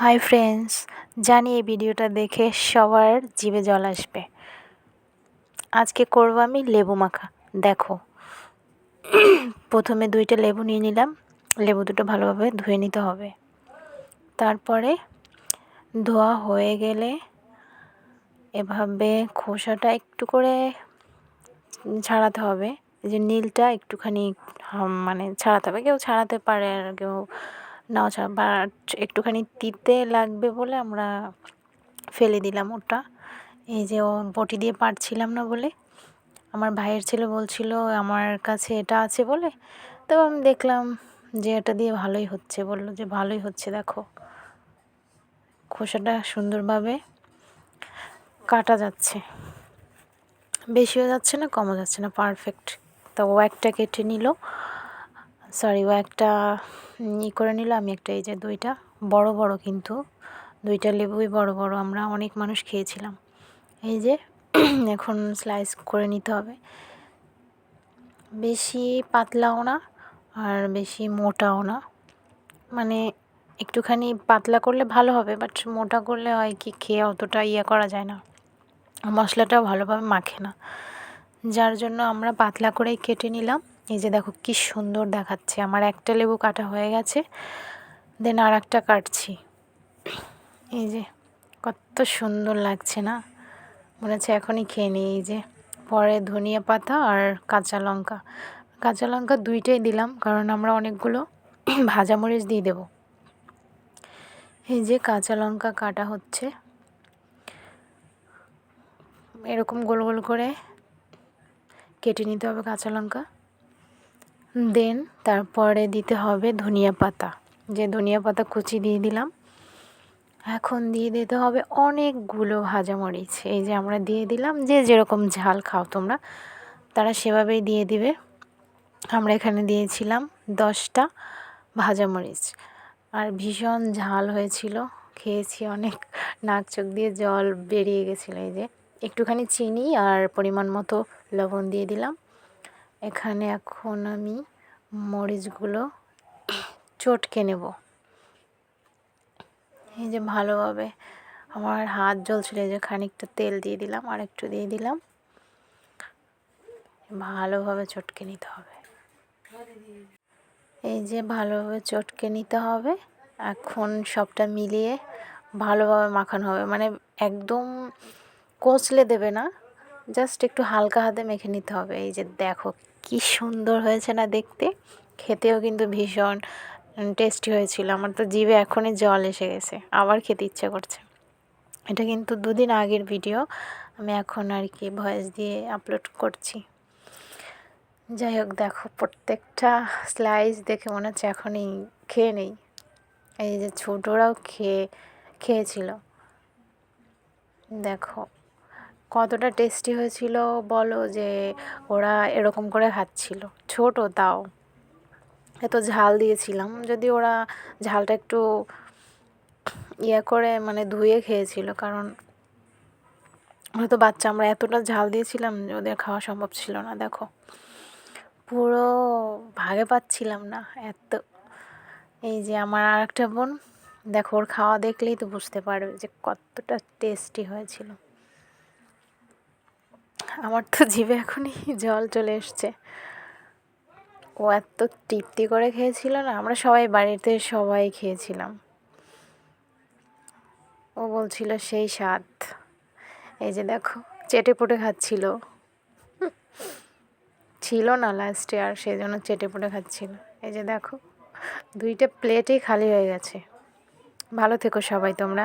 Hi friends, জানি এই ভিডিওটা দেখে সবার জিভে জল আসবে। আজকে করব আমি লেবু মাখা। দেখো, প্রথমে 2টা লেবু নিয়ে নিলাম। লেবু দুটো ভালোভাবে ধুয়ে নিতে হবে। তারপরে ধোয়া হয়ে গেলে এভাবে খোসাটা একটু করে ছাড়াতে হবে। এই যে নীলটা একটুখানি মানে ছাড়াতে হবে। কেউ ছাড়াতে পারে আর কেউ নাও ছাড়া, বাট একটুখানি তিতে লাগবে বলে আমরা ফেলে দিলাম ওটা। এই যে বটি দিয়ে পারছিলাম না বলে আমার ভাইয়ের ছেলে বলছিল আমার কাছে এটা আছে বলে, তো আমি দেখলাম যে এটা দিয়ে ভালোই হচ্ছে, বললো যে ভালোই হচ্ছে। দেখো, খোসাটা সুন্দরভাবে কাটা যাচ্ছে, বেশিও যাচ্ছে না কমও যাচ্ছে না, পারফেক্ট। তো ও একটা কেটে নিল, ও একটা করে নিল, আমি একটা। এই যে 2টা বড় বড়, কিন্তু 2টা লেবুই বড় বড়, আমরা অনেক মানুষ খেয়েছিলাম। এই যে এখন স্লাইস করে নিতে হবে, বেশি পাতলাও না আর বেশি মোটাও না, মানে একটুখানি পাতলা করলে ভালো হবে, বাট মোটা করলে হয় কি খেয়ে অতটা করা যায় না, মশলাটাও ভালোভাবে মাখে না, যার জন্য আমরা পাতলা করেই কেটে নিলাম। এই যে দেখো কি সুন্দর দেখাচ্ছে, আমার একটা লেবু কাটা হয়ে গেছে, দেন আর একটা কাটছি। এই যে কত সুন্দর লাগছে না, মনে হচ্ছে এখনই খেয়ে নিই। এই যে পরে ধনিয়া পাতা আর কাঁচা লঙ্কা 2টাই দিলাম, কারণ আমরা অনেকগুলো ভাজা মরিচ দিয়ে দেবো। এই যে কাঁচা লঙ্কা কাটা হচ্ছে, এরকম গোল গোল করে কেটে নিতে হবে কাঁচা লঙ্কা। দেন তারপরে দিতে হবে ধনিয়া পাতা, যে ধনিয়া পাতা কুচি দিয়ে দিলাম। এখন দিয়ে দিতে হবে অনেকগুলো ভাজা মরিচ। এই যে আমরা দিয়ে দিলাম, যে যেরকম ঝাল খাও তোমরা তারা সেভাবেই দিয়ে দিবে। আমরা এখানে দিয়েছিলাম 10টা ভাজা মরিচ, আর ভীষণ ঝাল হয়েছিল, খেয়েছি অনেক, নাক চোখ দিয়ে জল বেরিয়ে গেছিলো। এই যে একটুখানি চিনি আর পরিমাণ মতো লবণ দিয়ে দিলাম। এখানে এখন আমি মরিচগুলো চটকে নেব। এই যে ভালোভাবে, আমার হাত জ্বলছিল, এই যে খানিকটা তেল দিয়ে দিলাম, আর একটু দিয়ে দিলাম, ভালোভাবে চটকে নিতে হবে। এই যে ভালোভাবে চটকে নিতে হবে। এখন সবটা মিলিয়ে ভালোভাবে মাখানো হবে, মানে একদম কচলে দেবে না, জাস্ট একটু হালকা হাতে মেখে নিতে হবে। এই যে দেখো কি সুন্দর হয়েছে না দেখতে, খেতেও কিন্তু ভীষণ টেস্টি হয়েছিল। আমার তো জিভে এখনই জল এসে গেছে, আবার খেতে ইচ্ছে করছে। এটা কিন্তু 2 দিন আগের ভিডিও, আমি এখন আর কি ভয়েস দিয়ে আপলোড করছি। যাই হোক, দেখো প্রত্যেকটা স্লাইস দেখে মনে হচ্ছে এখনই খেয়ে নেই। এই যে ছোটরাও খেয়েছিল, দেখো কতটা টেস্টি হয়েছিল বলো, যে ওরা এরকম করে খাচ্ছিল, ছোট তাও। এত ঝাল দিয়েছিলাম, যদি ওরা ঝালটা একটু করে মানে ধুয়ে খেয়েছিল, কারণ হয়তো বাচ্চা, আমরা এতটা ঝাল দিয়েছিলাম যে ওদের খাওয়া সম্ভব ছিল না। দেখো পুরো ভাগে পাচ্ছিলাম না এত। এই যে আমার আর একটা বোন, দেখো ওর খাওয়া দেখলেই তো বুঝতে পারবে যে কতটা টেস্টি হয়েছিল। আমার তো জিভে এখনই জল চলে এসছে, ও এত তৃপ্তি করে খেয়েছিল না, আমরা সবাই বাড়িতে সবাই খেয়েছিলাম। ও বলছিল সেই স্বাদ। এই যে দেখো চেটে পুটে খাচ্ছিল, ছিল না লাস্টে আর, সেই জন্য চেটে পুটে খাচ্ছিল। এই যে দেখো 2টা প্লেটই খালি হয়ে গেছে। ভালো থেকো সবাই তোমরা।